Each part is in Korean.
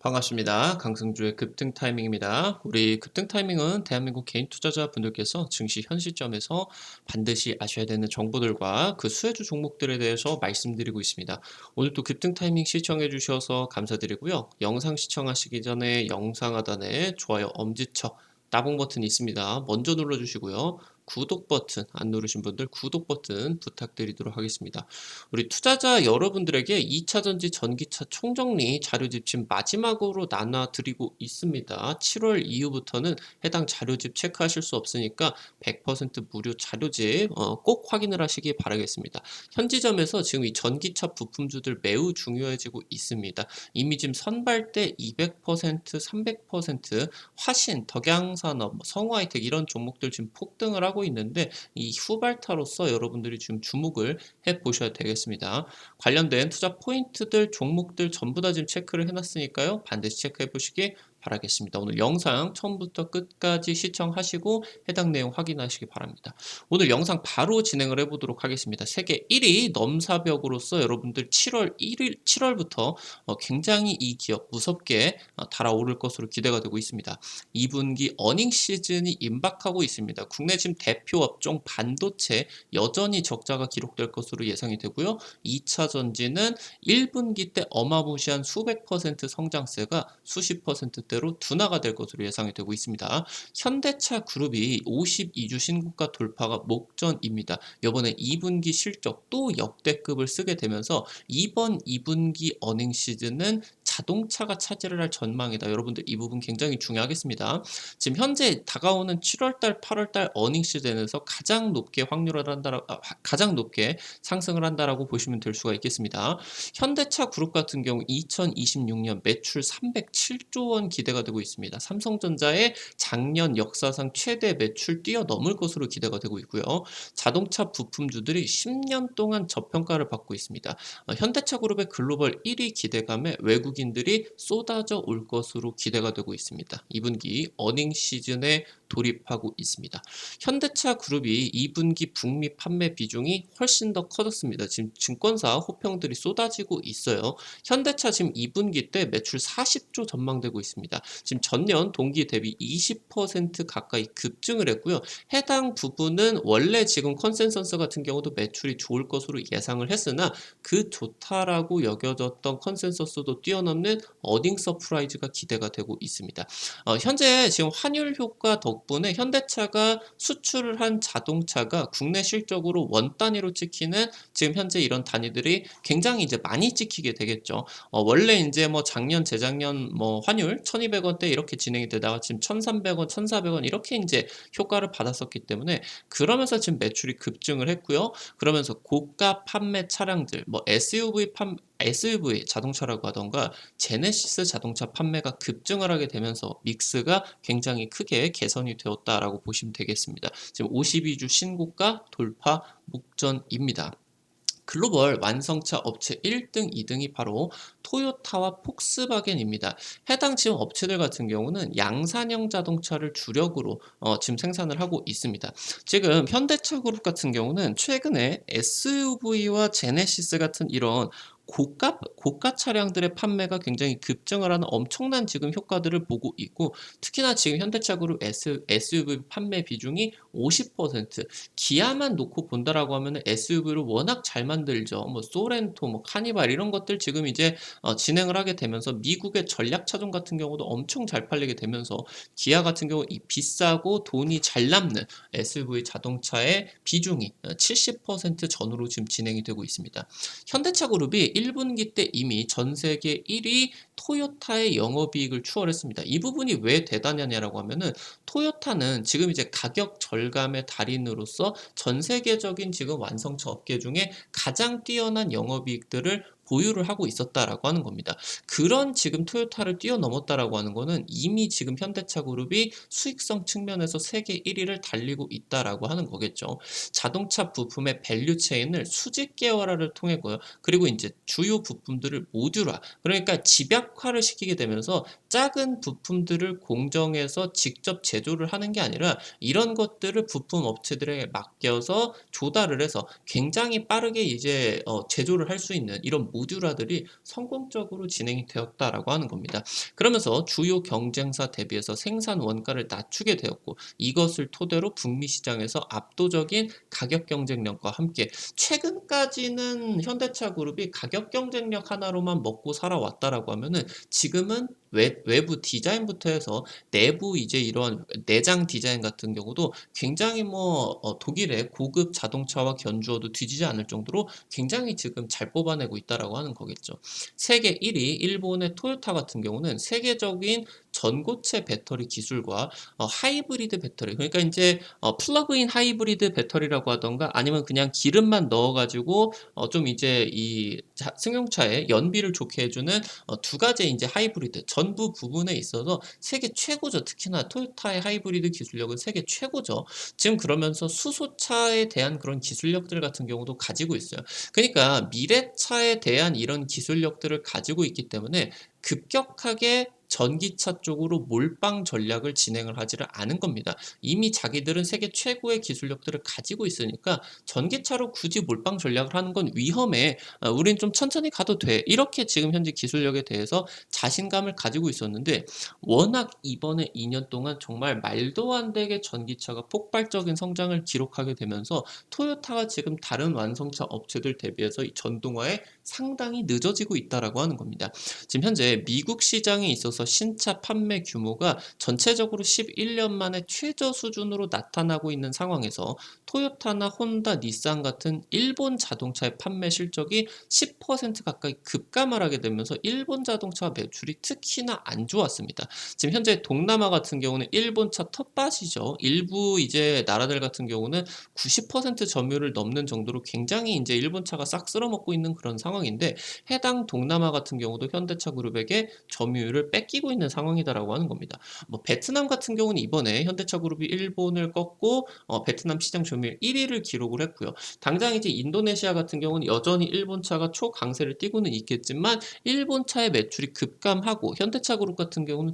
반갑습니다. 강승주의 급등 타이밍입니다. 우리 급등 타이밍은 대한민국 개인 투자자분들께서 증시 현 시점에서 반드시 아셔야 되는 정보들과 그 수혜주 종목들에 대해서 말씀드리고 있습니다. 오늘도 급등 타이밍 시청해 주셔서 감사드리고요. 영상 시청하시기 전에 영상 하단에 좋아요 엄지척 따봉 버튼이 있습니다. 먼저 눌러주시고요. 구독 버튼 안 누르신 분들 구독 버튼 부탁드리도록 하겠습니다. 우리 투자자 여러분들에게 2차전지 전기차 총정리 자료집 지금 마지막으로 나눠드리고 있습니다. 7월 이후부터는 해당 자료집 체크하실 수 없으니까 100% 무료 자료집 꼭 확인을 하시기 바라겠습니다. 현지점에서 지금 이 전기차 부품주들 매우 중요해지고 있습니다. 이미 지금 선발대 200%, 300%, 화신, 덕양산업, 성우하이텍 이런 종목들 지금 폭등을 하고 있는데 이 후발타로서 여러분들이 지금 주목을 해보셔야 되겠습니다. 관련된 투자 포인트들, 종목들 전부 다 지금 체크를 해놨으니까요. 반드시 체크해 보시기 바라겠습니다. 오늘 영상 처음부터 끝까지 시청하시고 해당 내용 확인하시기 바랍니다. 오늘 영상 바로 진행을 해보도록 하겠습니다. 세계 1위 넘사벽으로서 여러분들 7월부터 굉장히 이 기업 무섭게 달아오를 것으로 기대가 되고 있습니다. 2분기 어닝 시즌이 임박하고 있습니다. 국내 지금 대표 업종 반도체 여전히 적자가 기록될 것으로 예상이 되고요. 2차 전지는 1분기 때 어마무시한 수백 퍼센트 성장세가 수십 퍼센트대로 둔화가 될 것으로 예상이 되고 있습니다. 현대차 그룹이 52주 신고가 돌파가 목전입니다. 이번에 2분기 실적 또 역대급을 쓰게 되면서 이번 2분기 어닝 시즌은 자동차가 차지를 할 전망이다. 여러분들 이 부분 굉장히 중요하겠습니다. 지금 현재 다가오는 7월달, 8월달 어닝 시즌에서 가장 높게 가장 높게 상승을 한다라고 보시면 될 수가 있겠습니다. 현대차 그룹 같은 경우 2026년 매출 307조 원 기대가 되고 있습니다. 삼성전자의 작년 역사상 최대 매출 뛰어넘을 것으로 기대가 되고 있고요. 자동차 부품주들이 10년 동안 저평가를 받고 있습니다. 현대차 그룹의 글로벌 1위 기대감에 외국인들이 쏟아져 올 것으로 기대가 되고 있습니다. 2분기 어닝 시즌에 돌입하고 있습니다. 현대차 그룹이 2분기 북미 판매 비중이 훨씬 더 커졌습니다. 지금 증권사 호평들이 쏟아지고 있어요. 현대차 지금 2분기 때 매출 40조 전망되고 있습니다. 지금 전년 동기 대비 20% 가까이 급증을 했고요. 해당 부분은 원래 지금 컨센서스 같은 경우도 매출이 좋을 것으로 예상을 했으나 그 좋다라고 여겨졌던 컨센서스도 뛰어넘는 어닝 서프라이즈가 기대가 되고 있습니다. 현재 지금 환율 효과 덕분에 현대차가 수출을 한 자동차가 국내 실적으로 원 단위로 찍히는 지금 현재 이런 단위들이 굉장히 이제 많이 찍히게 되겠죠. 원래 이제 뭐 작년, 재작년 뭐 환율 1200원대 이렇게 진행이 되다가 지금 1300원, 1400원 이렇게 이제 효과를 받았었기 때문에 그러면서 지금 매출이 급증을 했고요. 그러면서 고가 판매 차량들, 뭐 SUV 자동차라고 하던가 제네시스 자동차 판매가 급증을 하게 되면서 믹스가 굉장히 크게 개선이 되었다라고 보시면 되겠습니다. 지금 52주 신고가 돌파 목전입니다. 글로벌 완성차 업체 1등, 2등이 바로 토요타와 폭스바겐입니다. 해당 지금 업체들 같은 경우는 양산형 자동차를 주력으로 지금 생산을 하고 있습니다. 지금 현대차 그룹 같은 경우는 최근에 SUV와 제네시스 같은 이런 고가 차량들의 판매가 굉장히 급증을 하는 엄청난 지금 효과들을 보고 있고 특히나 지금 현대차 그룹 SUV 판매 비중이 50%, 기아만 놓고 본다라고 하면 SUV를 워낙 잘 만들죠. 뭐 소렌토, 뭐 카니발 이런 것들 지금 이제 진행을 하게 되면서 미국의 전략 차종 같은 경우도 엄청 잘 팔리게 되면서 기아 같은 경우 이 비싸고 돈이 잘 남는 SUV 자동차의 비중이 70% 전후로 지금 진행이 되고 있습니다. 현대차 그룹이 1분기 때 이미 전 세계 1위 토요타의 영업이익을 추월했습니다. 이 부분이 왜 대단하냐라고 하면은 토요타는 지금 이제 가격 절감의 달인으로서 전 세계적인 지금 완성차 업계 중에 가장 뛰어난 영업이익들을 보유를 하고 있었다라고 하는 겁니다. 그런 지금 토요타를 뛰어넘었다라고 하는 거는 이미 지금 현대차 그룹이 수익성 측면에서 세계 1위를 달리고 있다라고 하는 거겠죠. 자동차 부품의 밸류 체인을 수직 계열화를 통해고요. 그리고 이제 주요 부품들을 모듈화, 그러니까 집약화를 시키게 되면서 작은 부품들을 공정해서 직접 제조를 하는 게 아니라 이런 것들을 부품 업체들에게 맡겨서 조달을 해서 굉장히 빠르게 이제 제조를 할 수 있는 이런 모듈화들이 성공적으로 진행이 되었다라고 하는 겁니다. 그러면서 주요 경쟁사 대비해서 생산 원가를 낮추게 되었고 이것을 토대로 북미 시장에서 압도적인 가격 경쟁력과 함께 최근까지는 현대차 그룹이 가격 경쟁력 하나로만 먹고 살아왔다라고 하면은 지금은 외부 디자인부터 해서 내부 이제 이런 내장 디자인 같은 경우도 굉장히 독일의 고급 자동차와 견주어도 뒤지지 않을 정도로 굉장히 지금 잘 뽑아내고 있다라고 하는 거겠죠. 세계 1위 일본의 토요타 같은 경우는 세계적인 전고체 배터리 기술과 하이브리드 배터리 그러니까 이제 플러그인 하이브리드 배터리라고 하던가 아니면 그냥 기름만 넣어 가지고 좀 이제 이 승용차에 연비를 좋게 해주는 두 가지 이제 하이브리드 전부 부분에 있어서 세계 최고죠. 특히나 토요타의 하이브리드 기술력은 세계 최고죠. 지금 그러면서 수소차에 대한 그런 기술력들 같은 경우도 가지고 있어요. 그러니까 미래차에 대한 이런 기술력들을 가지고 있기 때문에 급격하게 전기차 쪽으로 몰빵 전략을 진행을 하지를 않은 겁니다. 이미 자기들은 세계 최고의 기술력들을 가지고 있으니까 전기차로 굳이 몰빵 전략을 하는 건 위험해. 우린 좀 천천히 가도 돼. 이렇게 지금 현재 기술력에 대해서 자신감을 가지고 있었는데 워낙 이번에 2년 동안 정말 말도 안 되게 전기차가 폭발적인 성장을 기록하게 되면서 토요타가 지금 다른 완성차 업체들 대비해서 이 전동화에 상당히 늦어지고 있다라고 하는 겁니다. 지금 현재 미국 시장에 있어서 신차 판매 규모가 전체적으로 11년 만에 최저 수준으로 나타나고 있는 상황에서 토요타나 혼다, 닛산 같은 일본 자동차의 판매 실적이 10% 가까이 급감을 하게 되면서 일본 자동차 매출이 특히나 안 좋았습니다. 지금 현재 동남아 같은 경우는 일본차 텃밭이죠. 일부 이제 나라들 같은 경우는 90% 점유율을 넘는 정도로 굉장히 이제 일본차가 싹 쓸어먹고 있는 그런 상황인데 해당 동남아 같은 경우도 현대차 그룹에게 점유율을 뺏기고 있는 상황이다라고 하는 겁니다. 베트남 같은 경우는 이번에 현대차 그룹이 일본을 꺾고 베트남 시장 점유율 1위를 기록을 했고요. 당장 이제 인도네시아 같은 경우는 여전히 일본차가 초강세를 띠고는 있겠지만 일본차의 매출이 급감하고 현대차 그룹 같은 경우는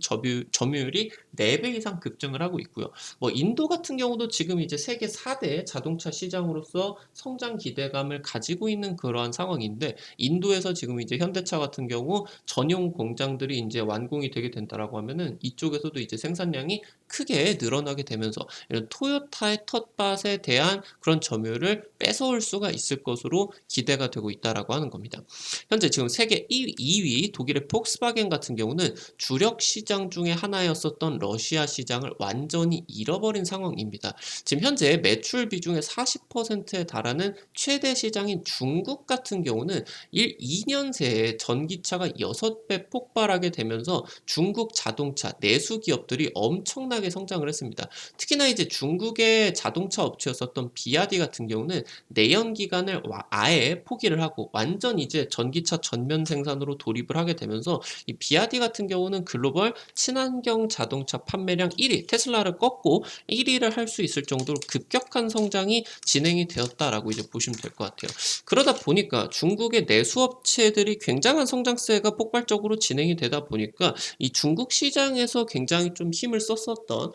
점유율이 4배 이상 급증을 하고 있고요. 인도 같은 경우도 지금 이제 세계 4대 자동차 시장으로서 성장 기대감을 가지고 있는 그러한 상황인데 인도에서 지금 이제 현대차 같은 경우 전용 공장들이 이제 완공이 되게 된다라고 하면은 이쪽에서도 이제 생산량이 크게 늘어나게 되면서 이런 토요타의 텃밭에 대한 그런 점유율을 뺏어올 수가 있을 것으로 기대가 되고 있다라고 하는 겁니다. 현재 지금 세계 1, 2위 독일의 폭스바겐 같은 경우는 주력 시장 중에 하나였었던 러시아 시장을 완전히 잃어버린 상황입니다. 지금 현재 매출 비중의 40%에 달하는 최대 시장인 중국 같은 경우는 2년 새에 전기차가 6배 폭발하게 되면서 중국 자동차 내수 기업들이 엄청나게 성장을 했습니다. 특히나 이제 중국의 자동차 업체였었던 비아디 같은 경우는 내연 기관을 아예 포기를 하고 완전 이제 전기차 전면 생산으로 돌입을 하게 되면서 이 비아디 같은 경우는 글로벌 친환경 자동차 판매량 1위 테슬라를 꺾고 1위를 할 수 있을 정도로 급격한 성장이 진행이 되었다라고 이제 보시면 될 것 같아요. 그러다 보니까 중국의 내수업체들이 굉장한 성장세가 폭발적으로 진행이 되다 보니까 이 중국 시장에서 굉장히 좀 힘을 썼었던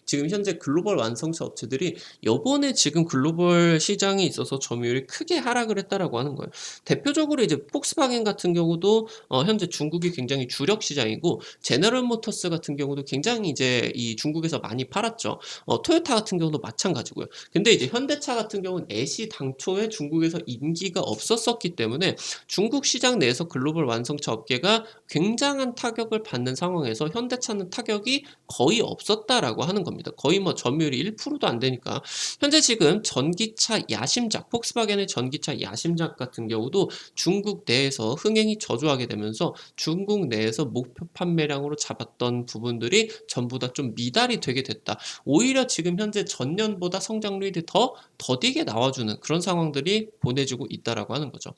지금 현재 글로벌 완성차 업체들이 요번에 지금 글로벌 시장에 있어서 점유율이 크게 하락을 했다라고 하는 거예요. 대표적으로 이제 폭스바겐 같은 경우도 현재 중국이 굉장히 주력 시장이고 제너럴 모터스 같은 경우도 굉장히 이제 이 중국에서 많이 팔았죠. 토요타 같은 경우도 마찬가지고요. 근데 이제 현대차 같은 경우는 애시 당초에 중국에서 인기가 없었었기 때문에 중국 시장 내에서 글로벌 완성차 업계가 굉장한 타격을 받는 상황에서 현대차는 타격이 거의 없었다라고 하는 겁니다. 거의 점유율이 1%도 안 되니까 현재 지금 전기차 야심작 폭스바겐의 전기차 야심작 같은 경우도 중국 내에서 흥행이 저조하게 되면서 중국 내에서 목표 판매량으로 잡았던 부분들이 전부 다 좀 미달이 되게 됐다. 오히려 지금 현재 전년보다 성장률이 더 더디게 나와주는 그런 상황들이 보내지고 있다라고 하는 거죠.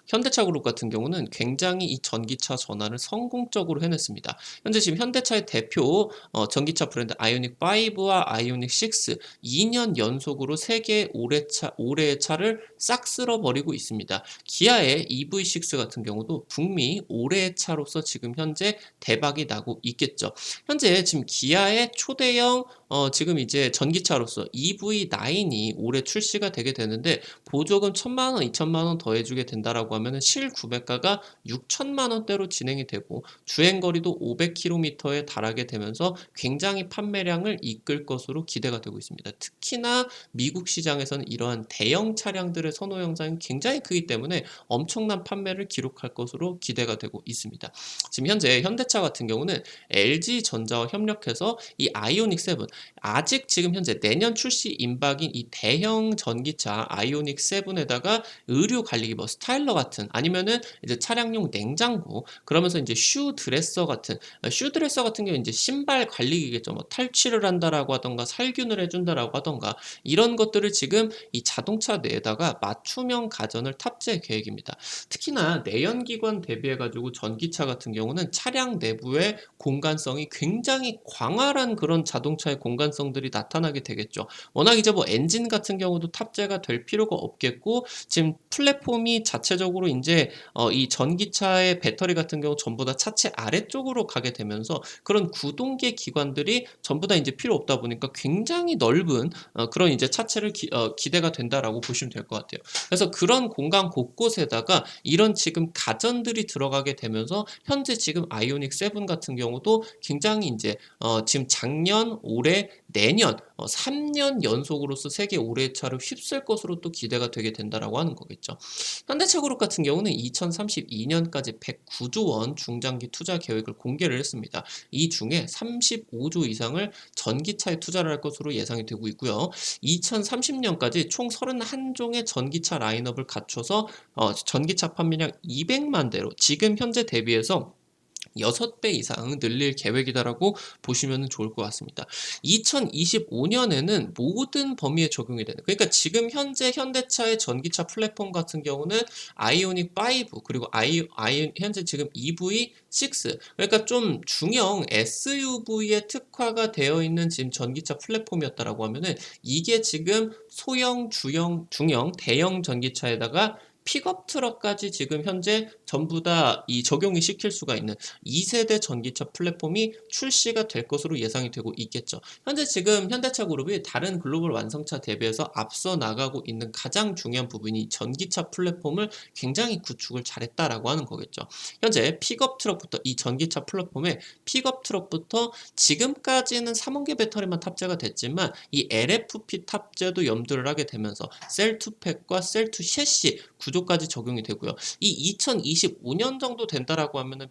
현대차 그룹 같은 경우는 굉장히 이 전기차 전환을 성공적으로 해냈습니다. 현재 지금 현대차의 대표 전기차 브랜드 아이오닉 5와 아이오닉 6 2년 연속으로 세계 올해의 차를 싹 쓸어버리고 있습니다. 기아의 EV6 같은 경우도 북미 올해의 차로서 지금 현재 대박이 나고 있겠죠. 현재 지금 기아의 초대형 지금 이제 전기차로서 EV9이 올해 출시가 되게 되는데 보조금 1,000만 원, 2,000만 원 더해주게 된다라고 하면은 실구매가가 6천만 원대로 진행이 되고 주행 거리도 500km에 달하게 되면서 굉장히 판매량을 이끌 것으로 기대가 되고 있습니다. 특히나 미국 시장에서는 이러한 대형 차량들의 선호 영상이 굉장히 크기 때문에 엄청난 판매를 기록할 것으로 기대가 되고 있습니다. 지금 현재 현대차 같은 경우는 LG전자와 협력해서 이 아이오닉 7 아직 지금 현재 내년 출시 임박인 이 대형 전기차 아이오닉 7에다가 의류 관리기 뭐 스타일러 같은 아니면은 이제 차량용 냉장고 그러면서 이제 슈 드레서 같은 경우 이제 신발 관리기겠죠. 뭐 탈취를 한다라고 하던가 살균을 해준다라고 하던가 이런 것들을 지금 이 자동차 내에다가 맞춤형 가전을 탑재 계획입니다. 특히나 내연기관 대비해가지고 전기차 같은 경우는 차량 내부의 공간성이 굉장히 광활한 그런 자동차의 공간성들이 나타나게 되겠죠. 워낙 이제 뭐 엔진 같은 경우도 탑재가 될 필요가 없겠고 지금 플랫폼이 자체적으로 이제 이 전기차의 배터리 같은 경우 전부 다 차체 아래쪽으로 가게 되면서 그런 구동계 기관들이 전부 다 이제 필요 없다 보니까 굉장히 넓은 그런 이제 차체를 기대가 된다라고 보시면 될 것 같아요. 그래서 그런 공간 곳곳에다가 이런 지금 가전들이 들어가게 되면서 현재 지금 아이오닉 7 같은 경우도 굉장히 이제 지금 작년, 올해, 내년 3년 연속으로서 세계 5회 차를 휩쓸 것으로 또 기대가 되게 된다라고 하는 거겠죠. 현대차그룹 같은 경우는 2032년까지 109조 원 중장기 투자 계획을 공개를 했습니다. 이 중에 35조 이상을 전기차에 투자를 할 것으로 예상이 되고 있고요. 2030년까지 총 31종의 전기차 라인업을 갖춰서 전기차 판매량 200만 대로 지금 현재 대비해서 6배 이상 늘릴 계획이다라고 보시면 좋을 것 같습니다. 2025년에는 모든 범위에 적용이 되는 그러니까 지금 현재 현대차의 전기차 플랫폼 같은 경우는 아이오닉 5 그리고 현재 지금 EV6 그러니까 좀 중형 SUV에 특화가 되어 있는 지금 전기차 플랫폼이었다라고 하면은 이게 지금 소형, 중형, 대형 전기차에다가 픽업 트럭까지 지금 현재 전부 다 이 적용이 시킬 수가 있는 2세대 전기차 플랫폼이 출시가 될 것으로 예상이 되고 있겠죠. 현재 지금 현대차 그룹이 다른 글로벌 완성차 대비해서 앞서 나가고 있는 가장 중요한 부분이 전기차 플랫폼을 굉장히 구축을 잘했다라고 하는 거겠죠. 현재 픽업 트럭부터 이 전기차 플랫폼에 픽업 트럭부터 지금까지는 3원계 배터리만 탑재가 됐지만 이 LFP 탑재도 염두를 하게 되면서 셀2팩과 셀2 셰시 구조까지 적용이 되고요. 이 2025년 정도 된다라고 하면은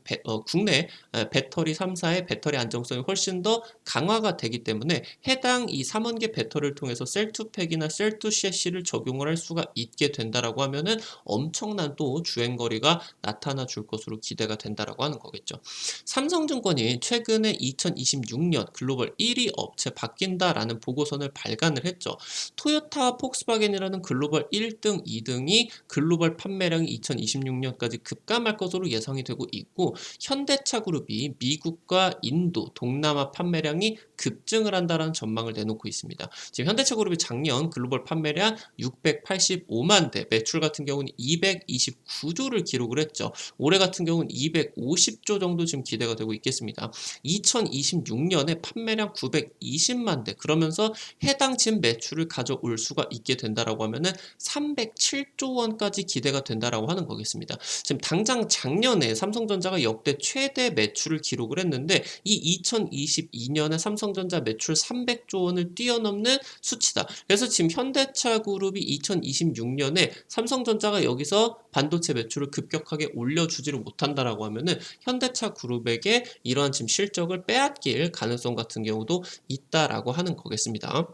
국내 배터리 3사의 배터리 안정성이 훨씬 더 강화가 되기 때문에 해당 이 3원계 배터리를 통해서 셀2팩이나 셀2 셰시를 적용을 할 수가 있게 된다라고 하면은 엄청난 또 주행 거리가 나타나 줄 것으로 기대가 된다라고 하는 거겠죠. 삼성증권이 최근에 2026년 글로벌 1위 업체 바뀐다라는 보고서를 발간을 했죠. 토요타, 폭스바겐이라는 글로벌 1등, 2등이 글로벌 판매량이 2026년까지 급감할 것으로 예상이 되고 있고 현대차 그룹이 미국과 인도, 동남아 판매량이 급증을 한다는 전망을 내놓고 있습니다. 지금 현대차 그룹이 작년 글로벌 판매량 685만 대, 매출 같은 경우는 229조를 기록을 했죠. 올해 같은 경우는 250조 정도 지금 기대가 되고 있겠습니다. 2026년에 판매량 920만 대, 그러면서 해당 지금 매출을 가져올 수가 있게 된다라고 하면은 307조 원까지 기대가 된다라고 하는 거겠습니다. 지금 당장 작년에 삼성전자가 역대 최대 매출을 기록을 했는데 이 2022년에 삼성전자 매출 300조 원을 뛰어넘는 수치다. 그래서 지금 현대차 그룹이 2026년에 삼성전자가 여기서 반도체 매출을 급격하게 올려주지를 못한다라고 하면은 현대차 그룹에게 이러한 지금 실적을 빼앗길 가능성 같은 경우도 있다라고 하는 거겠습니다.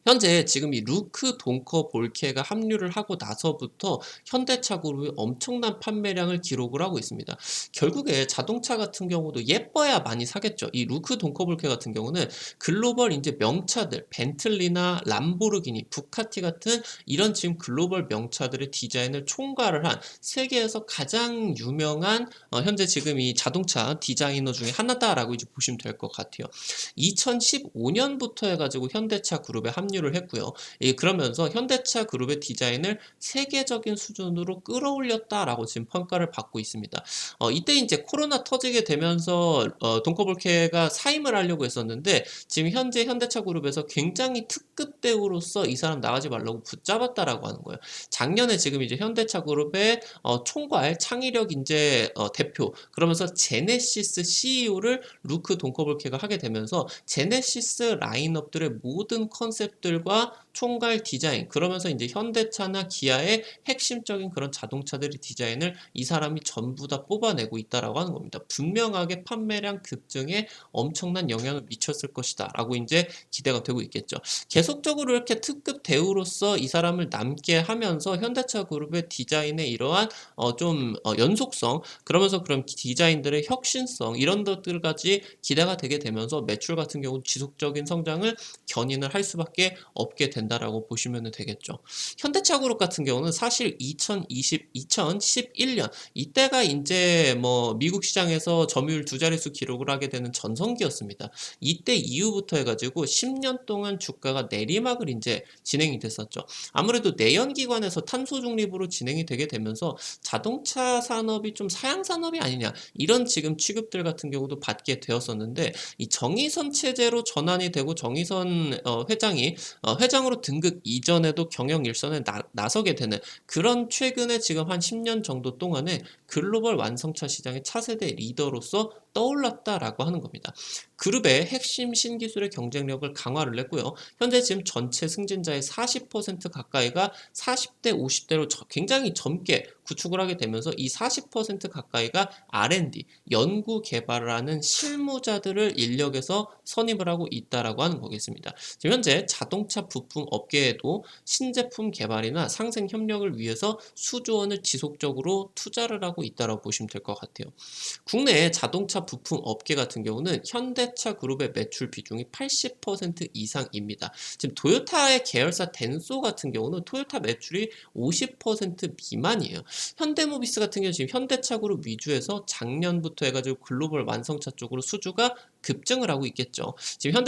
현재 지금 이 루크 동커 볼케가 합류를 하고 나서부터 현대차 그룹이 엄청난 판매량을 기록을 하고 있습니다. 결국에 자동차 같은 경우도 예뻐야 많이 사겠죠. 이 루크 동커 볼케 같은 경우는 글로벌 이제 명차들 벤틀리나 람보르기니, 부카티 같은 이런 지금 글로벌 명차들의 디자인을 총괄을 한 세계에서 가장 유명한 현재 지금 이 자동차 디자이너 중에 하나다라고 이제 보시면 될 것 같아요. 2015년부터 해가지고 현대차 그룹에 합류 합류를 했고요. 그러면서 현대차 그룹의 디자인을 세계적인 수준으로 끌어올렸다라고 지금 평가를 받고 있습니다. 이때 이제 코로나 터지게 되면서 돈커볼케가 사임을 하려고 했었는데 지금 현재 현대차 그룹에서 굉장히 특급 대우로서 이 사람 나가지 말라고 붙잡았다라고 하는 거예요. 작년에 지금 이제 현대차 그룹의 총괄 창의력 인재 대표 그러면서 제네시스 CEO를 루크 돈커볼케가 하게 되면서 제네시스 라인업들의 모든 컨셉들과 총괄 디자인 그러면서 이제 현대차나 기아의 핵심적인 그런 자동차들의 디자인을 이 사람이 전부 다 뽑아내고 있다라고 하는 겁니다. 분명하게 판매량 급증에 엄청난 영향을 미쳤을 것이다 라고 이제 기대가 되고 있겠죠. 계속적으로 이렇게 특급 대우로서 이 사람을 남게 하면서 현대차 그룹의 디자인의 이러한 연속성 그러면서 그런 디자인들의 혁신성 이런 것들까지 기대가 되게 되면서 매출 같은 경우 지속적인 성장을 견인을 할 수밖에 없게 된다라고 보시면 되겠죠. 현대차 그룹 같은 경우는 사실 2011년 이때가 이제 뭐 미국 시장에서 점유율 두 자릿수 기록을 하게 되는 전성기였습니다. 이때 이후부터 해가지고 10년 동안 주가가 내리막을 이제 진행이 됐었죠. 아무래도 내연기관에서 탄소 중립으로 진행이 되게 되면서 자동차 산업이 좀 사양 산업이 아니냐 이런 지금 취급들 같은 경우도 받게 되었었는데 이 정의선 체제로 전환이 되고 정의선 회장으로 등극 이전에도 경영 일선에 나서게 되는 그런 최근에 지금 한 10년 정도 동안에 글로벌 완성차 시장의 차세대 리더로서 떠올랐다라고 하는 겁니다. 그룹의 핵심 신기술의 경쟁력을 강화를 했고요. 현재 지금 전체 승진자의 40% 가까이가 40대, 50대로 굉장히 젊게 구축을 하게 되면서 이 40% 가까이가 R&D, 연구 개발을 하는 실무자들을 인력에서 선임을 하고 있다라고 하는 거겠습니다. 지금 현재 자동차 부품 업계에도 신제품 개발이나 상생 협력을 위해서 수조 원을 지속적으로 투자를 하고 있다라고 보시면 될 것 같아요. 국내 자동차 부품 업계 같은 경우는 현대차 그룹의 매출 비중이 80% 이상입니다. 지금 토요타의 계열사 덴소 같은 경우는 토요타 매출이 50% 미만이에요. 현대모비스 같은 경우 지금 현대차 그룹 위주에서 작년부터 해가지고 글로벌 완성차 쪽으로 수주가 급증을 하고 있겠죠. 지금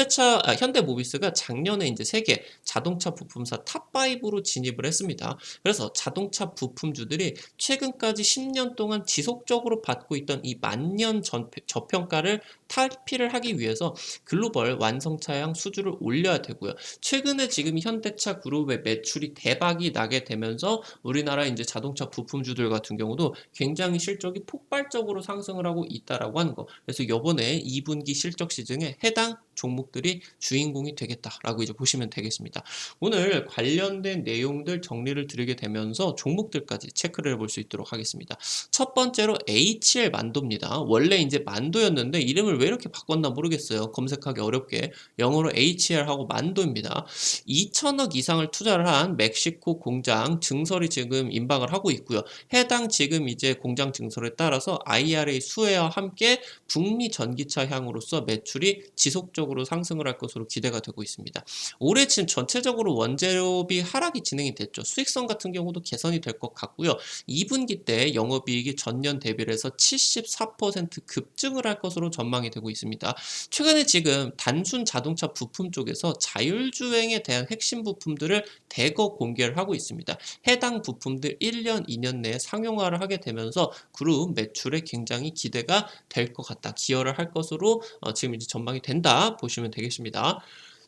현대모비스가 작년에 이제 세계 자동차 부품사 탑5로 진입을 했습니다. 그래서 자동차 부품주들이 최근까지 10년 동안 지속적으로 받고 있던 이 만년 저평가를 탈피를 하기 위해서 글로벌 완성차량 수주를 올려야 되고요. 최근에 지금 현대차 그룹의 매출이 대박이 나게 되면서 우리나라 이제 자동차 부품주들 같은 경우도 굉장히 실적이 폭발적으로 상승을 하고 있다라고 하는 거. 그래서 이번에 2분기 실적 시즌에 해당 종목들이 주인공이 되겠다라고 이제 보시면 되겠습니다. 오늘 관련된 내용들 정리를 드리게 되면서 종목들까지 체크를 해볼 수 있도록 하겠습니다. 첫 번째로 HL 만도입니다. 원래 이제 만도였는데 이름을 왜 이렇게 바꿨나 모르겠어요. 검색하기 어렵게 영어로 HL하고 만도입니다. 2천억 이상을 투자를 한 멕시코 공장 증설이 지금 임박을 하고 있고요. 해당 지금 이제 공장 증설에 따라서 IRA 수혜와 함께 북미 전기차 향으로서 매출이 지속적으로 상승을 할 것으로 기대가 되고 있습니다. 올해 지금 전체적으로 원재료비 하락이 진행이 됐죠. 수익성 같은 경우도 개선이 될 것 같고요. 2분기 때 영업이익이 전년 대비를 해서 74% 급증을 할 것으로 전망이 되고 있습니다. 최근에 지금 단순 자동차 부품 쪽에서 자율주행에 대한 핵심 부품들을 대거 공개를 하고 있습니다. 해당 부품들 1년, 2년 내에 상용화를 하게 되면서 그룹 매출에 굉장히 기대가 될 것 같다. 기여를 할 것으로 지금 이제 전망이 된다 보시면 되겠습니다.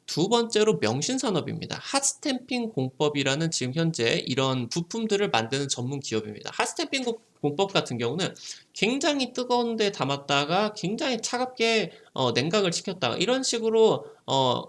두 번째로 명신산업입니다. 핫스탬핑 공법이라는 지금 현재 이런 부품들을 만드는 전문 기업입니다. 핫스탬핑 공법 같은 경우는 굉장히 뜨거운 데 담았다가 굉장히 차갑게 냉각을 시켰다가 이런 식으로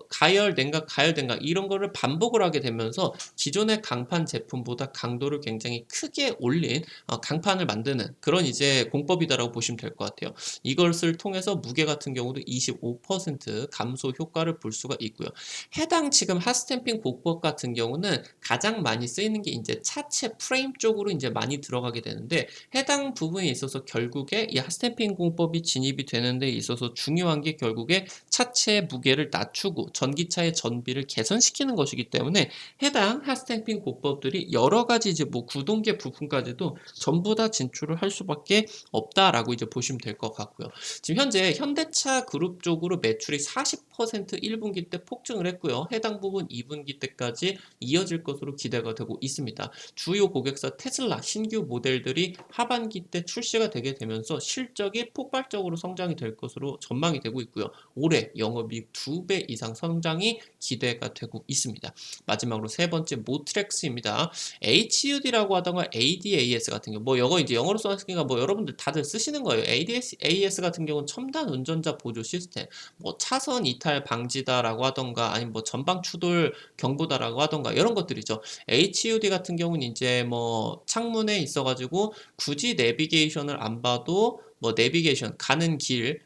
가열, 냉각, 가열, 냉각 이런 거를 반복을 하게 되면서 기존의 강판 제품보다 강도를 굉장히 크게 올린 강판을 만드는 그런 이제 공법이다라고 보시면 될 것 같아요. 이것을 통해서 무게 같은 경우도 25% 감소 효과를 볼 수가 있고요. 해당 지금 핫스탬핑 공법 같은 경우는 가장 많이 쓰이는 게 이제 차체 프레임 쪽으로 이제 많이 들어가게 되는데 해당 부분에 있어서 결국에 이 핫스탬핑 공법이 진입이 되는 데 있어서 중요한 게 결국에 차체의 무게를 낮추고 전기차의 전비를 개선시키는 것이기 때문에 해당 핫스탬핑 고법들이 여러 가지 이제 뭐 구동계 부품까지도 전부 다 진출을 할 수밖에 없다라고 이제 보시면 될 것 같고요. 지금 현재 현대차 그룹 쪽으로 매출이 40% 1분기 때 폭증을 했고요. 해당 부분 2분기 때까지 이어질 것으로 기대가 되고 있습니다. 주요 고객사 테슬라 신규 모델들이 하반기 때 출시가 되게 되면서 실적이 폭발적으로 성장이 될 것으로 전망이 되고 있고요. 올해 영업이익 2배 이상 성장이 기대가 되고 있습니다. 마지막으로 세 번째 모트렉스입니다. HUD라고 하던가 ADAS 같은 경우 뭐 이거 이제 영어로 써놨으니까 뭐 여러분들 다들 쓰시는 거예요. ADAS 같은 경우는 첨단 운전자 보조 시스템, 뭐 차선 이탈 방지다라고 하던가 아니면 뭐 전방 추돌 경보다라고 하던가 이런 것들이죠. HUD 같은 경우는 이제 뭐 창문에 있어가지고 굳이 내비게이션을 안 봐도 뭐 내비게이션 가는 길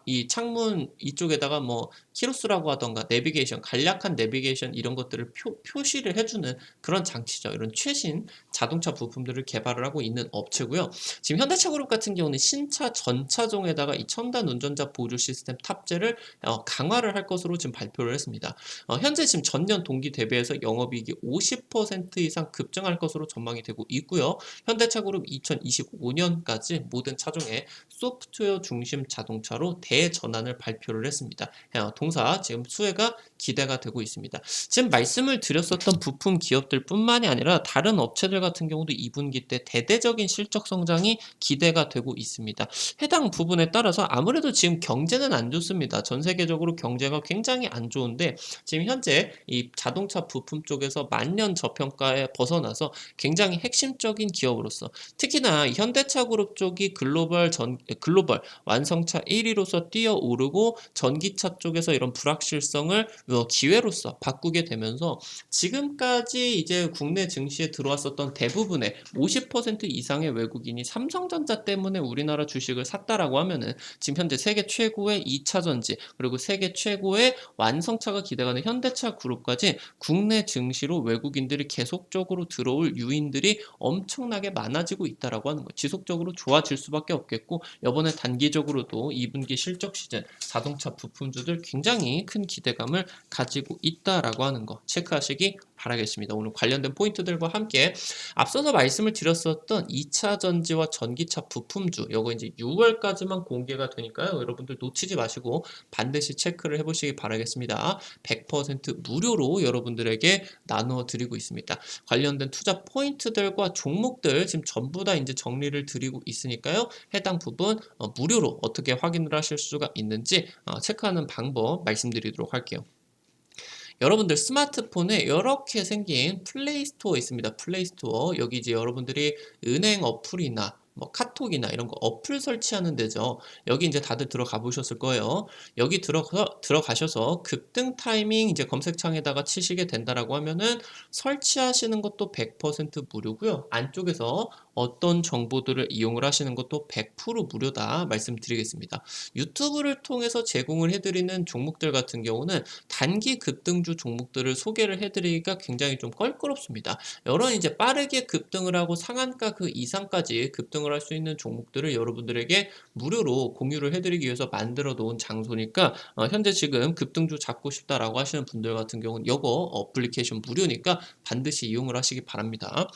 이 창문 이쪽에다가 뭐 키로수라고 하던가 내비게이션 간략한 내비게이션 이런 것들을 표시를 해주는 그런 장치죠. 이런 최신 자동차 부품들을 개발을 하고 있는 업체고요. 지금 현대차 그룹 같은 경우는 신차 전차종에다가 이 첨단 운전자 보조 시스템 탑재를 강화를 할 것으로 지금 발표를 했습니다. 현재 지금 전년 동기 대비해서 영업이익이 50% 이상 급증할 것으로 전망이 되고 있고요. 현대차 그룹 2025년까지 모든 차종에 소프트웨어 중심 자동차로 대전환을 발표를 했습니다. 동사 지금 수혜가 기대가 되고 있습니다. 지금 말씀을 드렸었던 부품 기업들 뿐만이 아니라 다른 업체들 같은 경우도 2분기 때 대대적인 실적 성장이 기대가 되고 있습니다. 해당 부분에 따라서 아무래도 지금 경제는 안 좋습니다. 전 세계적으로 경제가 굉장히 안 좋은데 지금 현재 이 자동차 부품 쪽에서 만년 저평가에 벗어나서 굉장히 핵심적인 기업으로서 특히나 현대차 그룹 쪽이 글로벌 완성차 1위로서 뛰어오르고 전기차 쪽에서 이런 불확실성을 기회로서 바꾸게 되면서 지금까지 이제 국내 증시에 들어왔었던 대부분의 50% 이상의 외국인이 삼성전자 때문에 우리나라 주식을 샀다라고 하면은 지금 현재 세계 최고의 2차 전지 그리고 세계 최고의 완성차가 기대가는 현대차 그룹까지 국내 증시로 외국인들이 계속적으로 들어올 유인들이 엄청나게 많아지고 있다라고 하는 거예요. 지속적으로 좋아질 수밖에 없겠고 이번에 단기적으로도 2분기 실적 시즌 자동차 부품주들 굉장히 큰 기대감을 가지고 있다라고 하는 거 체크하시기 바라겠습니다. 오늘 관련된 포인트들과 함께 앞서서 말씀을 드렸었던 2차 전지와 전기차 부품주 요거 이제 6월까지만 공개가 되니까요. 여러분들 놓치지 마시고 반드시 체크를 해보시기 바라겠습니다. 100% 무료로 여러분들에게 나누어 드리고 있습니다. 관련된 투자 포인트들과 종목들 지금 전부 다 이제 정리를 드리고 있으니까요. 해당 부분 무료로 어떻게 확인을 하실 수가 있는지 체크하는 방법 말씀드리도록 할게요. 여러분들 스마트폰에 이렇게 생긴 플레이스토어 있습니다. 플레이스토어 여기 이제 여러분들이 은행 어플이나 뭐 카톡이나 이런 거 어플 설치하는 데죠. 여기 이제 다들 들어가 보셨을 거예요. 여기 들어가셔서 급등 타이밍 이제 검색창에다가 치시게 된다라고 하면은 설치하시는 것도 100% 무료고요. 안쪽에서 어떤 정보들을 이용을 하시는 것도 100% 무료다 말씀드리겠습니다. 유튜브를 통해서 제공을 해드리는 종목들 같은 경우는 단기 급등주 종목들을 소개를 해드리기가 굉장히 좀 껄끄럽습니다. 여러 이제 빠르게 급등을 하고 상한가 그 이상까지 급등을 할 수 있는 종목들을 여러분들에게 무료로 공유를 해드리기 위해서 만들어 놓은 장소니까 현재 지금 급등주 잡고 싶다라고 하시는 분들 같은 경우는 이거 어플리케이션 무료니까 반드시 이용을 하시기 바랍니다.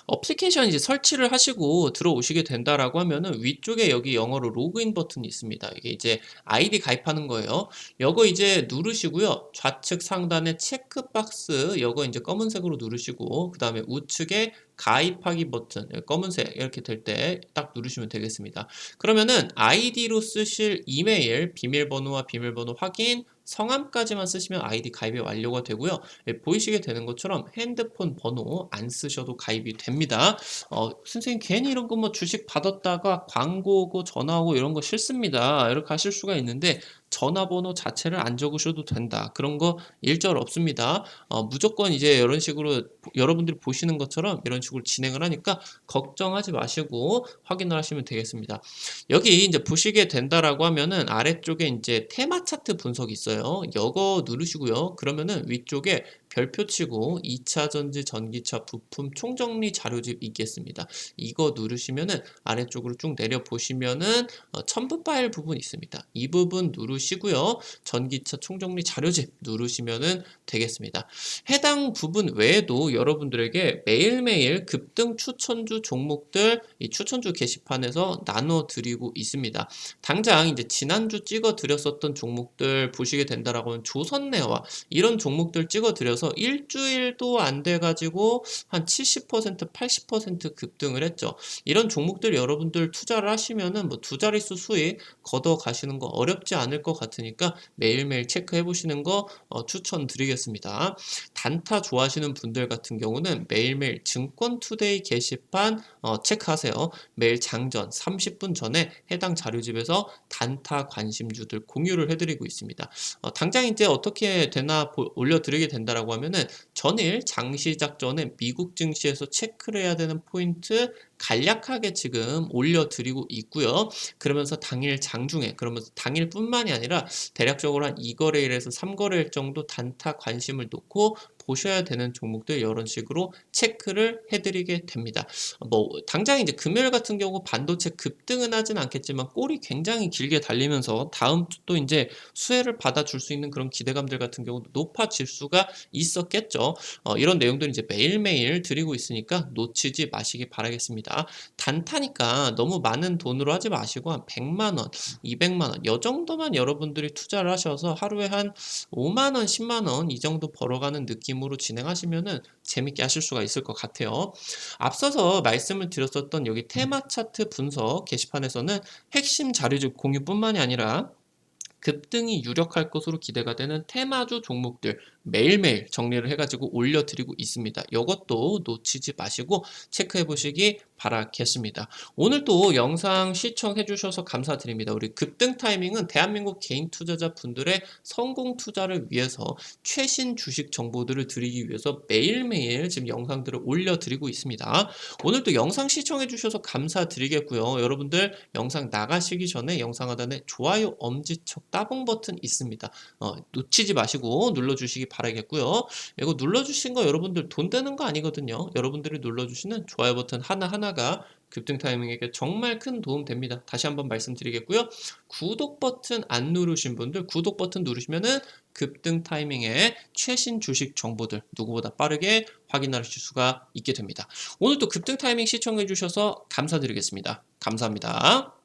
어플리케이션 이제 설치를 하시고 들어오시게 된다라고 하면은 위쪽에 여기 영어로 로그인 버튼이 있습니다. 이게 이제 아이디 가입하는 거예요. 요거 이제 누르시고요. 좌측 상단에 체크박스 요거 이제 검은색으로 누르시고 그 다음에 우측에 가입하기 버튼 검은색 이렇게 될 때 딱 누르시면 되겠습니다. 그러면은 아이디로 쓰실 이메일, 비밀번호와 비밀번호 확인, 성함까지만 쓰시면 아이디 가입이 완료가 되고요. 보이시게 되는 것처럼 핸드폰 번호 안 쓰셔도 가입이 됩니다. 선생님 괜히 이런 거 뭐 주식 받았다가 광고 오고 전화 오고 이런 거 싫습니다. 이렇게 하실 수가 있는데 전화번호 자체를 안 적으셔도 된다. 그런 거 일절 없습니다. 무조건 이제 이런 식으로 여러분들이 보시는 것처럼 이런 식으로 진행을 하니까 걱정하지 마시고 확인을 하시면 되겠습니다. 여기 이제 보시게 된다라고 하면은 아래쪽에 이제 테마 차트 분석이 있어요. 이거 누르시고요. 그러면은 위쪽에 별표 치고 2차 전지 전기차 부품 총정리 자료집 있겠습니다. 이거 누르시면은 아래쪽으로 쭉 내려 보시면은 첨부 파일 부분 있습니다. 이 부분 누르시 누르시고요. 전기차 총정리 자료집 누르시면은 되겠습니다. 해당 부분 외에도 여러분들에게 매일매일 급등 추천주 종목들 이 추천주 게시판에서 나눠 드리고 있습니다. 당장 이제 지난주 찍어 드렸었던 종목들 보시게 된다라고 하면 조선내와 이런 종목들 찍어 드려서 일주일도 안 돼 가지고 한 70%, 80% 급등을 했죠. 이런 종목들 여러분들 투자를 하시면은 뭐 두 자릿수 수익 걷어 가시는 거 어렵지 않을 것 같으니까 매일매일 체크해 보시는 거 추천드리겠습니다. 단타 좋아하시는 분들 같은 경우는 매일매일 증권투데이 게시판 체크하세요. 매일 장전 30분 전에 해당 자료집에서 단타 관심주들 공유를 해드리고 있습니다. 당장 이제 어떻게 되나 올려드리게 된다라고 하면은 전일 장시작 전에 미국 증시에서 체크를 해야 되는 포인트 간략하게 지금 올려드리고 있고요. 그러면서 당일 장중에 그러면서 당일뿐만이 아니라 대략적으로 한 2거래일에서 3거래일 정도 단타 관심을 놓고 보셔야 되는 종목들 이런 식으로 체크를 해드리게 됩니다. 뭐 당장 이제 금요일 같은 경우 반도체 급등은 하진 않겠지만 꼴이 굉장히 길게 달리면서 다음 주 또 이제 수혜를 받아줄 수 있는 그런 기대감들 같은 경우도 높아질 수가 있었겠죠. 이런 내용들 이제 매일매일 드리고 있으니까 놓치지 마시기 바라겠습니다. 단타니까 너무 많은 돈으로 하지 마시고 한 100만 원, 200만 원, 요 정도만 여러분들이 투자를 하셔서 하루에 한 5만 원, 10만 원 이 정도 벌어가는 느낌으로 진행하시면은 재밌게 하실 수가 있을 것 같아요. 앞서서 말씀을 드렸었던 여기 테마 차트 분석 게시판에서는 핵심 자료집 공유뿐만이 아니라 급등이 유력할 것으로 기대가 되는 테마주 종목들 매일매일 정리를 해가지고 올려드리고 있습니다. 이것도 놓치지 마시고 체크해 보시기 바라겠습니다. 오늘도 영상 시청해 주셔서 감사드립니다. 우리 급등 타이밍은 대한민국 개인 투자자 분들의 성공 투자를 위해서 최신 주식 정보들을 드리기 위해서 매일매일 지금 영상들을 올려드리고 있습니다. 오늘도 영상 시청해 주셔서 감사드리겠고요. 여러분들 영상 나가시기 전에 영상 하단에 좋아요 엄지척 따봉 버튼 있습니다. 놓치지 마시고 눌러주시기 바라겠고요. 이거 눌러주신 거 여러분들 돈 되는 거 아니거든요. 여러분들이 눌러주시는 좋아요 버튼 하나하나가 급등 타이밍에게 정말 큰 도움 됩니다. 다시 한번 말씀드리겠고요. 구독 버튼 안 누르신 분들 구독 버튼 누르시면은 급등 타이밍에 최신 주식 정보들 누구보다 빠르게 확인하실 수가 있게 됩니다. 오늘도 급등 타이밍 시청해 주셔서 감사드리겠습니다. 감사합니다.